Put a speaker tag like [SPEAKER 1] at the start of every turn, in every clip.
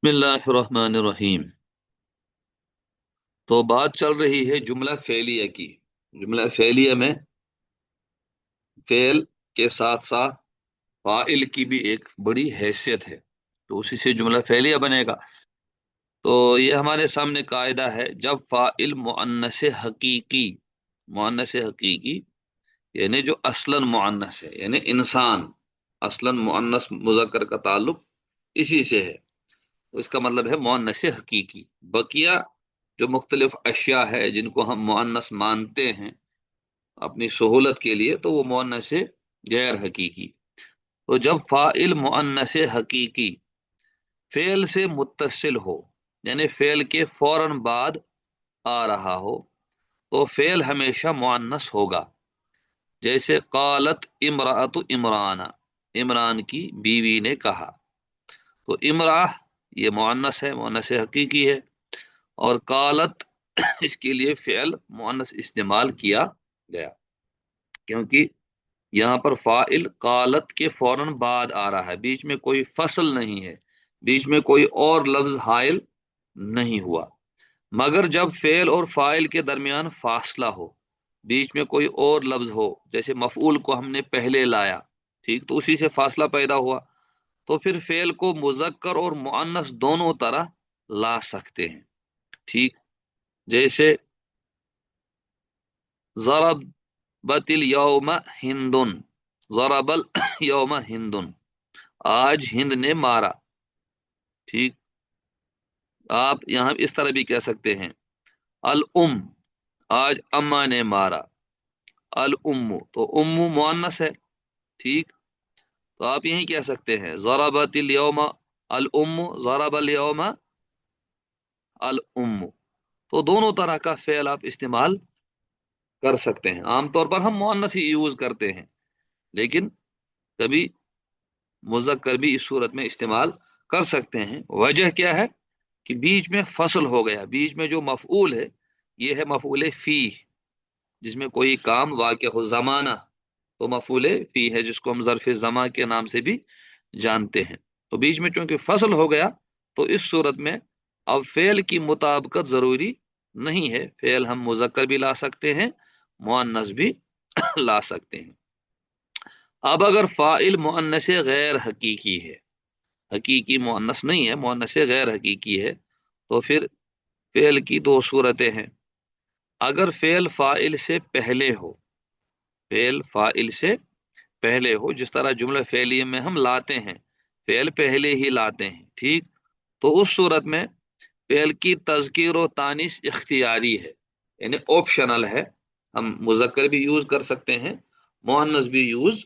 [SPEAKER 1] बिस्मिल्लाहिर्रहमानिर्रहीम। तो बात चल रही है जुमला फेलिया की। जुमला फेलिया में फेल के साथ साथ फाइल की भी एक बड़ी हैसियत है, तो उसी से जुमला फेलिया बनेगा। तो ये हमारे सामने कायदा है, जब फाइल मुअन्नस हकीकी, मुअन्नस हकीकी यानी जो असलन मुअन्नस है, यानी इंसान, असलन मुअन्नस मुज़क्कर का ताल्लुक इसी से है, तो इसका मतलब है मुअन्नस हकीकी। बकिया जो मुख्तलिफ अशिया है जिनको हम मुअन्नस मानते हैं अपनी सहूलत के लिए, तो वो मुअन्नस गैर हकीकी। तो जब फाइल मुअन्नस हकीकी फेल से मुत्तसिल हो, यानी फेल के फौरन बाद आ रहा हो, तो फेल हमेशा मुअन्नस होगा। जैसे कालत इमरातु इमराना, इमरान की बीवी ने कहा। तो इमरा ये मुअन्नस है, मुअन्नस हकीकी है। और कालत इसके लिए फेल मुअन्नस इस्तेमाल किया गया, क्योंकि यहाँ पर फाइल कालत के फौरन बाद आ रहा है, बीच में कोई फसल नहीं है, बीच में कोई और लफ्ज हाइल नहीं हुआ। मगर जब फेल और फाइल के दरमियान फासला हो, बीच में कोई और लफ्ज हो, जैसे मफऊल को हमने पहले लाया, ठीक, तो उसी से फासला पैदा हुआ, तो फिर फेल को मुजक्कर और मुअन्नस दोनों तरह ला सकते हैं। ठीक, जैसे ज़रबतिल यौम हिंदुन, ज़रबल यौम हिंदुन, आज हिंद ने मारा। ठीक, आप यहाँ इस तरह भी कह सकते हैं, अल उम, आज अम्मा ने मारा। अल उम्मु, तो उम्मु मुअन्नस है। ठीक, तो आप यही कह सकते हैं ज़रबतिल यौम अल उम्मु, ज़रबल यौम अल उम्मु। तो दोनों तरह का फेल आप इस्तेमाल कर सकते हैं। आमतौर पर हम मुअन्नस ही यूज करते हैं, लेकिन कभी मुज़क्कर भी इस सूरत में इस्तेमाल कर सकते हैं। वजह क्या है कि बीच में फसल हो गया, बीच में जो मफऊल है ये है मफऊल फी, जिसमें कोई काम वाक़या हो, जमाना तो मफऊल फी है, जिसको हम ज़र्फ़ ज़मा के नाम से भी जानते हैं। तो बीच में चूंकि फसल हो गया, तो इस सूरत में अब फेल की मुताबकत जरूरी नहीं है, फेल हम मुज़क्कर भी ला सकते हैं, मुअन्नस भी ला सकते हैं। अब अगर फाइल मुअन्नस गैर हकीकी है, हकीकी मुअन्नस नहीं है, मुअन्नस गैर हकीकी है, तो फिर फेल की दो सूरतें हैं। अगर फेल फाइल से पहले हो, फेल फाइल से पहले हो, जिस तरह जुमला फेलिए में हम लाते हैं, फेल पहले ही लाते हैं, ठीक, तो उस सूरत में फेल की तज़कीर और तानीस इख्तियारी है, यानी ऑप्शनल है। हम मुज़क्कर भी यूज कर सकते हैं, मुअन्नस भी यूज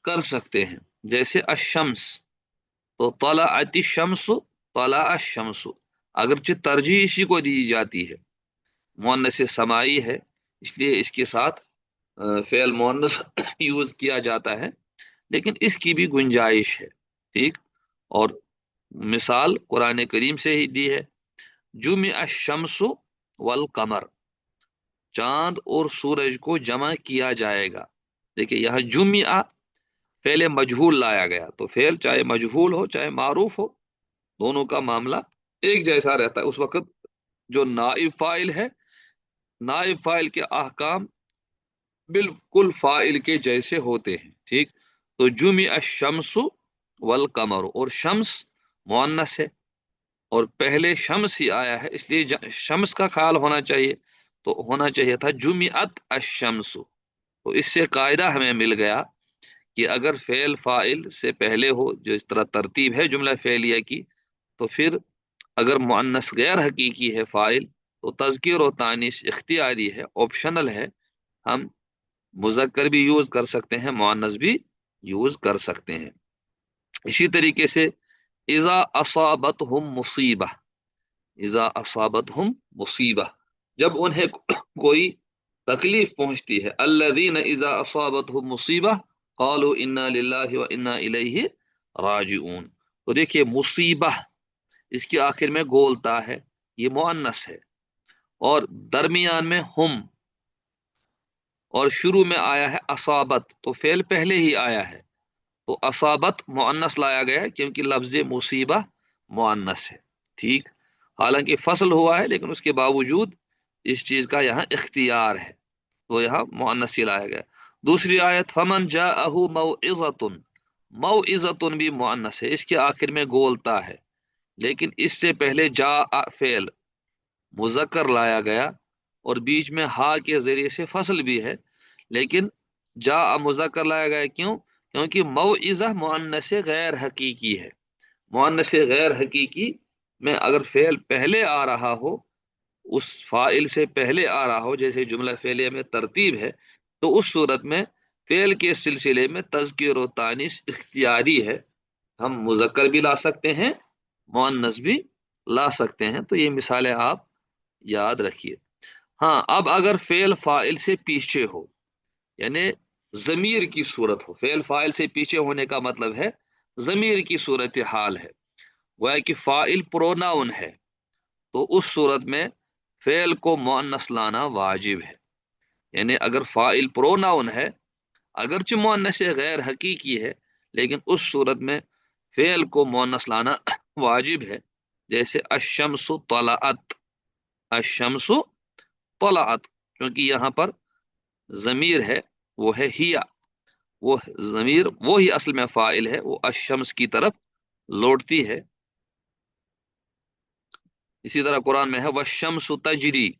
[SPEAKER 1] कर सकते हैं। जैसे अशम्स, तो तला अति शम्स, तला अशम्स, अगरचे तरजीह इसी को दी जाती है, मुअन्नस समाई है, इसलिए इसके साथ फेल मुअन्नस यूज किया जाता है, लेकिन इसकी भी गुंजाइश है। ठीक, और मिसाल कुरान करीम से ही दी है, जुमिअ शम्सु वल कमर, चांद और सूरज को जमा किया जाएगा। देखिए यहाँ जुमिअ फेल मजहूल लाया गया, तो फेल चाहे मजहूल हो चाहे मारूफ हो, दोनों का मामला एक जैसा रहता है। उस वक्त जो नाइब फाइल है, नाइब फाइल के अहकाम बिल्कुल फाइल के जैसे होते हैं। ठीक, तो जुमिअ शम्सु वल कमर, और शम्स मुअन्नस है और पहले शम्स ही आया है, इसलिए शम्स का ख्याल होना चाहिए, तो होना चाहिए था जुमिअत अशम्सु। तो इससे कायदा हमें मिल गया कि अगर फेल फाइल से पहले हो, जो इस तरह तरतीब है जुमला फेलिया की, तो फिर अगर मुअन्नस गैर हकीकी है फाइल, तो तज़कीर और तानीस इख्तियारी है, ऑप्शनल है। हम मुज़क्कर भी यूज कर सकते हैं, मुअन्नस भी यूज कर सकते हैं। इसी तरीके से इज़ा असाबतहुम मुसीबा, इज़ा असाबतहुम मुसीबा, जब उन्हें कोई तकलीफ पहुंचती है, अल्लज़ीना इज़ा असाबतहुम मुसीबा क़ालू इन्ना लिल्लाहि व इन्ना इलैहि राजिऊन। तो देखिए मुसीबा, इसके आखिर में गोलता है, ये मुअन्नस है, और दरमियान में हुम, और शुरू में आया है असाबत, तो फेल पहले ही आया है, तो असाबत मुअन्नस लाया गया है, क्योंकि लफ्ज मुसीबा मुअन्नस है। ठीक, हालांकि फसल हुआ है लेकिन उसके बावजूद इस चीज का यहाँ इख्तियार है, तो यहाँ मुअन्नस ही लाया गया। दूसरी आयत, फमन जाअहु मौइज़तुन, मौइज़तुन भी मुअन्नस है, इसके आखिर में गोलता है, लेकिन इससे पहले जा फेल मुजक्कर लाया गया और बीच में हा के जरिए से फसल भी है, लेकिन जा मुजक्कर लाया गया क्यों? क्योंकि मौइज़ा मुअन्नस गैर हकीकी है। मुअन्नस गैर हकीकी में अगर फेल पहले आ रहा हो, उस फाइल से पहले आ रहा हो, जैसे जुमला फेलिया में तरतीब है, तो उस सूरत में फेल के सिलसिले में तज़किर और तानीस इख्तियारी है, हम मुजक्कर भी ला सकते हैं, मुअन्नस भी ला सकते हैं। तो ये मिसालें आप याद रखिए। हाँ, अब अगर फेल फाइल से पीछे हो, यानी जमीर की सूरत हो, फेल फाइल से पीछे होने का मतलब है जमीर की सूरत हाल है, वह कि फाइल प्रोनाउन है, तो उस सूरत में फेल को मुअन्नस लाना वाजिब है। यानी अगर फाइल प्रोनाउन है, अगरचे मुअन्नस गैर हकीकी है, लेकिन उस सूरत में फेल को मुअन्नस लाना वाजिब है। जैसे अशम्सु तलाअत, अशम्सु तलाअत, क्योंकि यहाँ पर जमीर है वो है हिया, वो जमीर वो ही असल में फाइल है, वो अशम्स की तरफ लौटती है। इसी तरह कुरान में है वशम्सु तजरी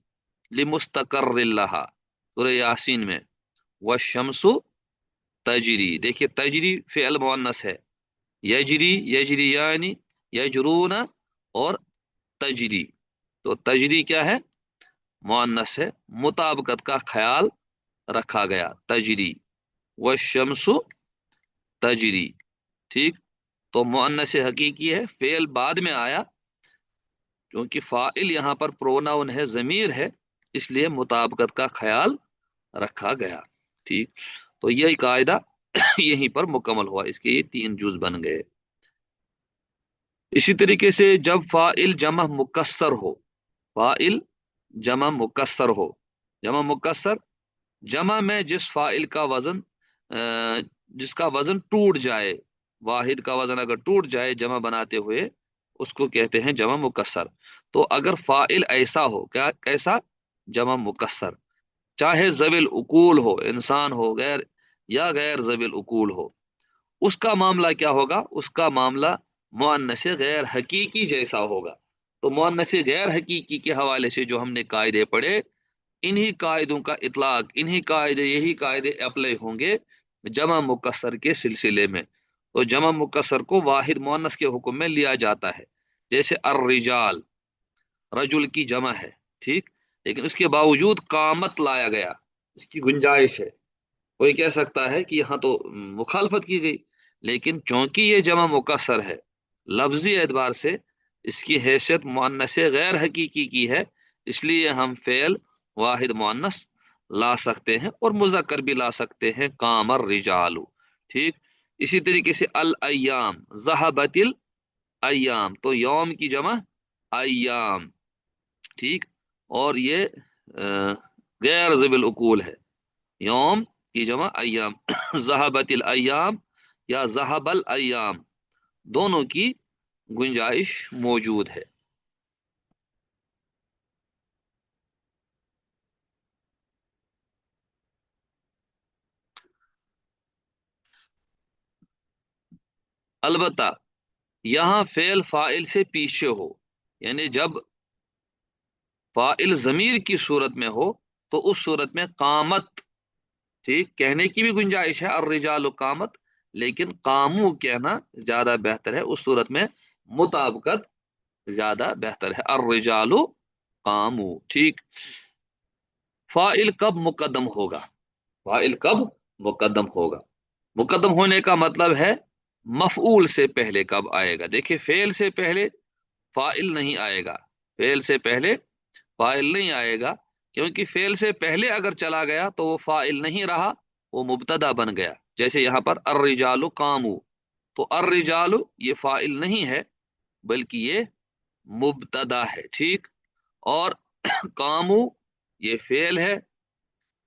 [SPEAKER 1] लिमुस्तकर्रिन लहा, सूरह यासीन में वशम्सु तजरी, देखिए तजरी फेल मुअन्नस है, यजरी यजरियानी यजरून और तजरी, तो तजरी क्या है? मुअन्नस है, मुताबकत का ख्याल रखा गया, तजरी वशम्सु तजरी। ठीक, तो मुअन्नस हकीकी है, फेल बाद में आया, क्योंकि फाइल यहाँ पर प्रोनाउन है, जमीर है, इसलिए मुताबकत का ख्याल रखा गया। ठीक, तो यही कायदा यहीं पर मुकम्मल हुआ, इसके ये 3 जुज बन गए। इसी तरीके से जब फाइल जमा मुकस्सर हो, फाइल जमा मुकस्सर हो, जमा मुकस्सर जमा में जिस फाइल का वजन जिसका वजन टूट जाए, वाहिद का वजन अगर टूट जाए जमा बनाते हुए, उसको कहते हैं जमा मुकस्सर। तो अगर फाइल ऐसा हो, क्या कैसा? जमा मुकस्सर, चाहे जविल उकूल हो, इंसान हो गैर या गैर जविल उकूल हो, उसका मामला क्या होगा? उसका मामला मुअन्नस गैर हकीकी जैसा होगा। तो मुअन्नस गैर हकीकी के हवाले से जो हमने कायदे पढ़े, इन्हीं कायदों का इतलाक, इन्हीं कायदे, यही कायदे अप्लाई होंगे जमा मुकस्सर के सिलसिले में। तो जमा मुकस्सर को वाहिद मुअन्नस के हुक्म में लिया जाता है। जैसे अर्रिजाल, रजुल की जमा है, ठीक, लेकिन उसके बावजूद कामत लाया गया, इसकी गुंजाइश है। कोई कह सकता है कि यहाँ तो मुखालफत की गई, लेकिन चूंकि ये जमा मुकस्सर है, लफ्जी एतबार से इसकी हैसियत मुअन्नस गैर हकीकी की है, इसलिए हम फेल वाहिद मुअन्नस ला सकते हैं और मुज़क्कर भी ला सकते हैं, कामर रिजालू। ठीक, इसी तरीके से अल अय्याम, ज़हबतिल अय्याम, तो यौम की जमा अय्याम। ठीक, और ये गैर ज़िबिल उकूल है, यौम की जमा अय्याम ज़हबतिल अय्याम या ज़हबल अय्याम, दोनों की गुंजाइश मौजूद है। अलबत्ता यहाँ फेल फाइल से पीछे हो, यानी जब फाइल जमीर की सूरत में हो, तो उस सूरत में कामत, ठीक, कहने की भी गुंजाइश है और रिजाल कामत, लेकिन कामू कहना ज्यादा बेहतर है, उस सूरत में मुताबकत ज्यादा बेहतर है, और रिजालु कामू। ठीक, फाइल कब मुकदम होगा? फाइल कब मुकदम होगा? मुकदम होने का मतलब है मफऊल से पहले कब आएगा। देखिए, फेल से पहले फाइल नहीं आएगा, फेल से पहले फाइल नहीं आएगा, क्योंकि फेल से पहले अगर चला गया तो वो फाइल नहीं रहा, वो मुब्तदा बन गया। जैसे यहाँ पर अर्रिजालु कामू, तो अर्रिजालु ये फाइल नहीं है, बल्कि ये मुब्तदा है। ठीक, और कामू ये फेल है,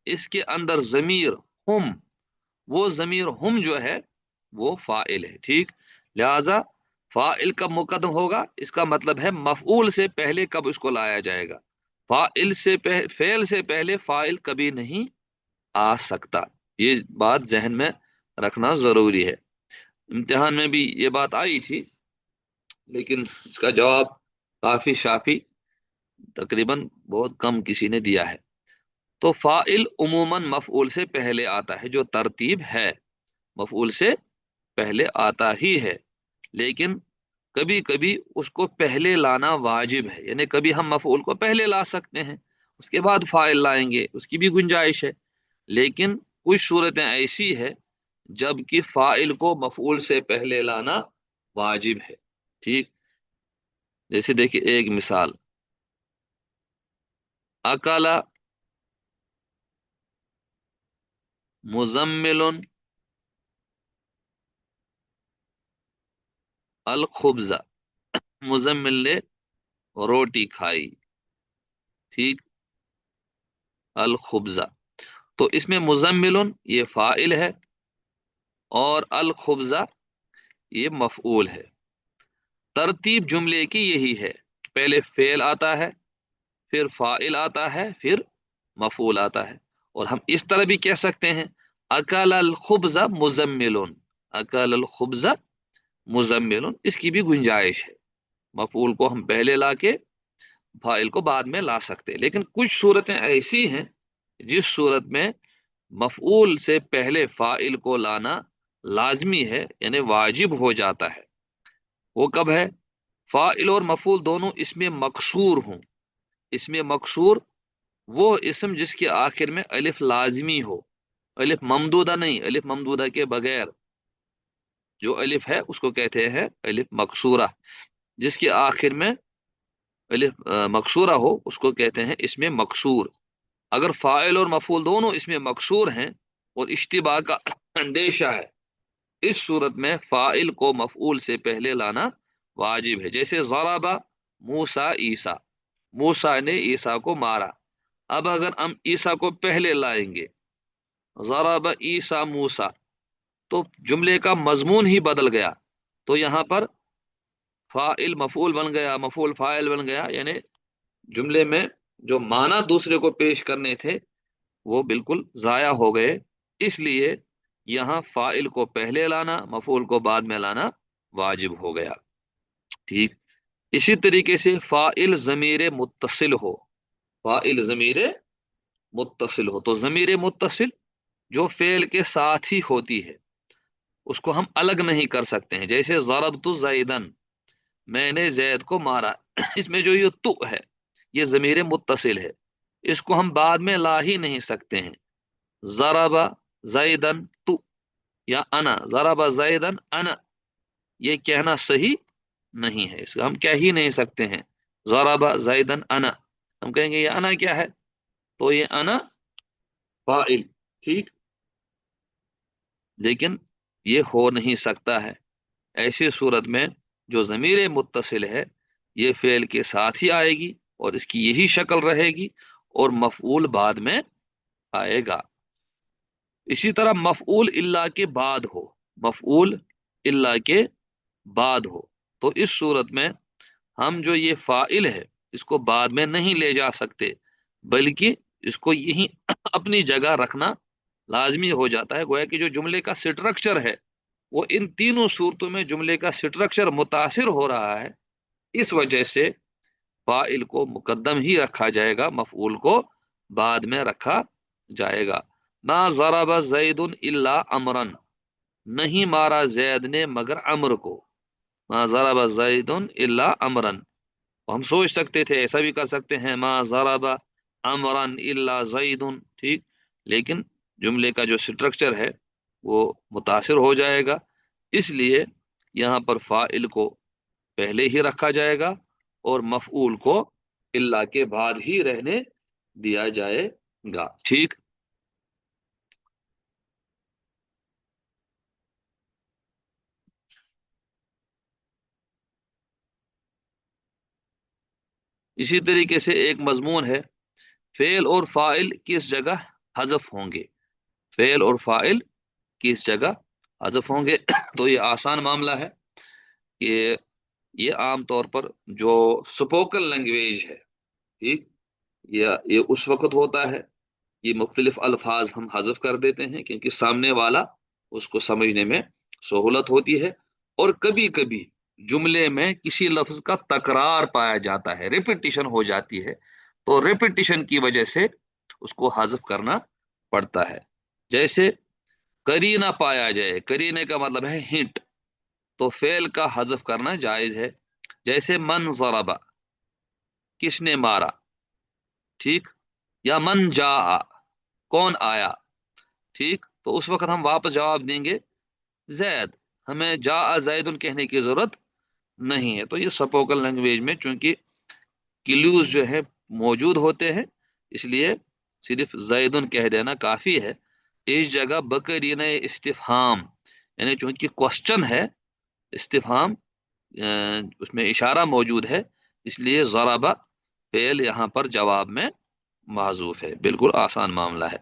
[SPEAKER 1] इसके अंदर जमीर हुम, वो जमीर हुम जो है वो फाइल है। ठीक, लिहाजा फाइल कब मुकद्दम होगा, इसका मतलब है मफऊल से पहले कब उसको लाया जाएगा। फेल से पहले फाइल कभी नहीं आ सकता। ये बात जहन में रखना जरूरी है। इम्तिहान में भी ये बात आई थी, लेकिन इसका जवाब काफी शाफी तकरीबन बहुत कम किसी ने दिया है। तो फाइल उमूमन मफऊल से पहले आता है, जो तरतीब है मफऊल से पहले आता ही है। लेकिन कभी कभी उसको पहले लाना वाजिब है, यानी कभी हम मफऊल को पहले ला सकते हैं, उसके बाद फाइल लाएंगे, उसकी भी गुंजाइश है। लेकिन कुछ सूरतें ऐसी है जबकि फाइल को मफऊल से पहले लाना वाजिब है। ठीक, जैसे देखिए एक मिसाल, अकाला मुजम्मिलुन अल खुब्जा, मुजम्मिल ने रोटी खाई। ठीक, अल खुब्जा, तो इसमें मुजम्मिलुन ये फाइल है और अल खुब्जा ये मफऊल है। तरतीब जुमले की यही है, पहले फेल आता है, फिर फाइल आता है, फिर मफूल आता है। और हम इस तरह भी कह सकते हैं, अकल अल खुब्जा मुजम्मिलुन, अकल अल खुब्जा मुजम्मिलुन, इसकी भी गुंजाइश है। मफूल को हम पहले लाके फाइल को बाद में ला सकते हैं। लेकिन कुछ सूरतें ऐसी हैं जिस सूरत में मफूल से पहले फाइल को लाना लाजमी है, यानी वाजिब हो जाता है। वो कब है, फाइल और मफूल दोनों इसमें मकसूर हों। इसमें मकसूर वो इसम जिसके आखिर में अलिफ लाजमी हो, अलिफ ममदूदा नहीं, अलिफ ममदूदा के बगैर जो अलिफ है उसको कहते हैं अलिफ मकसूरा। जिसके आखिर में अलिफ मकसूरा हो उसको कहते हैं इसमें मकसूर। अगर फाइल और मफूल दोनों इसमें मकसूर हैं और इश्तिबा का अंदेशा है, इस सूरत में फाइल को मफूल से पहले लाना वाजिब है। जैसे ज़राबा मूसा ईसा, मूसा ने ईसा को मारा। अब अगर हम ईसा को पहले लाएंगे, ज़राबा ईसा मूसा, तो जुमले का मजमून ही बदल गया। तो यहां पर फाइल मफूल बन गया, मफूल फाइल बन गया, यानी जुमले में जो माना दूसरे को पेश करने थे वो बिल्कुल जाया हो गए। इसलिए यहाँ फाइल को पहले लाना, मफूल को बाद में लाना वाजिब हो गया। ठीक, इसी तरीके से फाइल जमीर मुत्तसिल हो, फाइल जमीर मुत्तसिल हो, तो जमीर मुत्तसिल जो फेल के साथ ही होती है उसको हम अलग नहीं कर सकते हैं। जैसे ज़रबतु ज़ैदन, मैंने जैद को मारा। इसमें जो ये तु है ये जमीर मुत्तसिल है, इसको हम बाद में ला ही नहीं सकते हैं। ज़रबा ज़ैदन तु, या अना ज़रबा ज़ैदन अना, ये कहना सही नहीं है, इसको हम कह ही नहीं सकते हैं ज़रबा ज़ैदन अना। हम कहेंगे ये अना क्या है, तो ये अना फाइल। ठीक, लेकिन ये हो नहीं सकता है। ऐसी सूरत में जो ज़मीर मुत्तसिल है ये फेल के साथ ही आएगी और इसकी यही शक्ल रहेगी और मफऊल बाद में आएगा। इसी तरह मफऊल इल्ला के बाद हो, मफऊल इल्ला के बाद हो, तो इस सूरत में हम जो ये फाइल है इसको बाद में नहीं ले जा सकते, बल्कि इसको यही अपनी जगह रखना लाजमी हो जाता है। गोया कि जो जुमले का स्ट्रक्चर है वो इन तीनों सूरतों में जुमले का स्ट्रक्चर मुतासिर हो रहा है। इस वजह से फाइल को मुकद्दम ही रखा जाएगा, मफऊल को बाद में रखा जाएगा। मा ज़रबा ज़ैदुन इल्ला अमरन, नहीं मारा जैद ने मगर अमर को। मा ज़रबा ज़ैदुन इल्ला अमरन, हम सोच सकते थे, ऐसा भी कर सकते हैं मा ज़रबा अमरन इल्ला ज़ैदुन। ठीक, लेकिन जुमले का जो स्ट्रक्चर है वो मुतासिर हो जाएगा, इसलिए यहाँ पर फाइल को पहले ही रखा जाएगा और मफऊल को इल्ला के बाद ही रहने दिया जाएगा। ठीक, इसी तरीके से एक मजमून है, फेल और फाइल किस जगह हजफ होंगे, फेल और फाइल किस जगह हजफ होंगे। तो ये आसान मामला है। کہ یہ عام طور پر جو سپوکن لینگویج ہے، ٹھیک، یہ اس وقت ہوتا ہے، یہ مختلف الفاظ ہم حذف کر دیتے ہیں کیونکہ سامنے والا اس کو سمجھنے میں سہولت ہوتی ہے، اور کبھی کبھی جملے میں کسی لفظ کا تکرار پایا جاتا ہے، ریپیٹیشن ہو جاتی ہے، تو ریپیٹیشن کی وجہ سے اس کو حذف کرنا پڑتا ہے۔ جیسے کرینہ پایا جائے، کرینے کا مطلب ہے ہنٹ، تو فعل کا حذف کرنا جائز ہے۔ جیسے من ضربا، کس نے مارا، ٹھیک، یا من جا، کون آیا، ٹھیک، تو اس وقت ہم واپس جواب دیں گے زید، ہمیں جا زید کہنے کی ضرورت نہیں ہے۔ تو یہ سپوکل لینگویج میں چونکہ کلیوز جو ہے موجود ہوتے ہیں، اس لیے صرف زیدن کہہ دینا کافی ہے۔ اس جگہ بقرین استفہام، یعنی چونکہ کوشچن ہے، استفہام اس میں اشارہ موجود ہے، اس لیے ضربہ فعل یہاں پر جواب میں معذوف ہے، بالکل آسان معاملہ ہے۔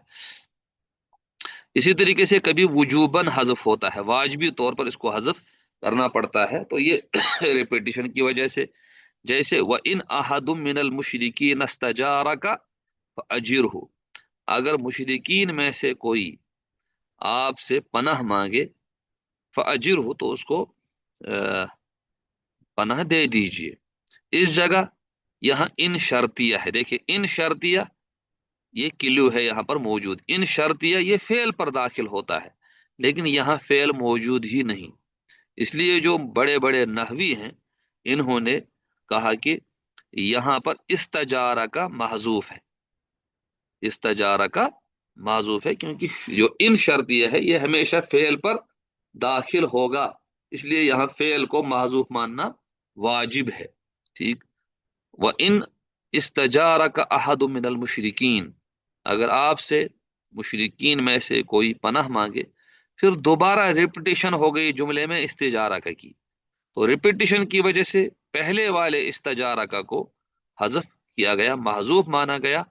[SPEAKER 1] اسی طریقے سے کبھی وجوباً حذف ہوتا ہے، واجبی طور پر اس کو حذف کرنا پڑتا ہے، تو یہ ریپیٹیشن کی وجہ سے۔ جیسے وَإِنْ أَحَدٌ مِّنَ الْمُشْرِكِينَ اسْتَجَارَكَ فَأَجِرْهُ، اگر مشرکین میں سے کوئی آپ سے پناہ مانگے، فَأَجِرْهُ، تو اس کو پناہ دے دیجئے۔ اس جگہ یہاں ان شرطیہ ہے، دیکھیں ان شرطیہ، یہ کلو ہے یہاں پر موجود، ان شرطیہ یہ فعل پر داخل ہوتا ہے، لیکن یہاں فعل موجود ہی نہیں، اس لیے جو بڑے بڑے نحوی ہیں انہوں نے کہا کہ یہاں پر استجارہ کا محذوف ہے، استجارہ کا معذوف ہے، کیونکہ جو ان شرطیہ ہے یہ ہمیشہ فعل پر داخل ہوگا، اس لیے یہاں فعل کو معذوف ماننا واجب ہے، ٹھیک۔ وَإِنْ اسْتَجَارَكَ أَحَدٌ مِّنَ الْمُشْرِكِينَ، اگر آپ سے مشرکین میں سے کوئی پناہ مانگے، پھر دوبارہ ریپیٹیشن ہو گئی جملے میں استجارہ کا کی، تو ریپیٹیشن کی وجہ سے پہلے والے استجارہ کا کو حذف کیا گیا، محذوف مانا گیا،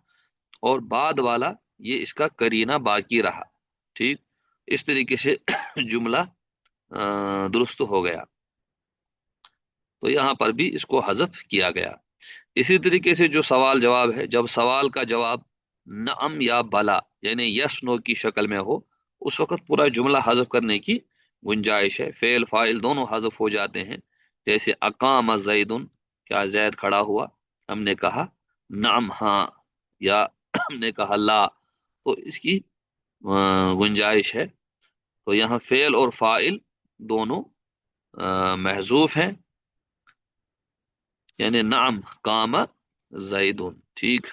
[SPEAKER 1] اور بعد والا یہ اس کا کرینہ باقی رہا، ٹھیک، اس طریقے سے جملہ درست ہو گیا، تو یہاں پر بھی اس کو حذف کیا گیا۔ اسی طریقے سے جو سوال جواب ہے، جب سوال کا جواب نعم یا بلا یعنی یس نو کی شکل میں ہو، اس وقت پورا جملہ حذف کرنے کی گنجائش ہے، فعل فاعل دونوں حذف ہو جاتے ہیں۔ جیسے اقام زیدن، کیا زید کھڑا ہوا، ہم نے کہا نعم ہاں، یا ہم نے کہا لا، تو اس کی گنجائش ہے۔ تو یہاں فعل اور فاعل دونوں محذوف ہیں، یعنی نعم قام زیدن، ٹھیک۔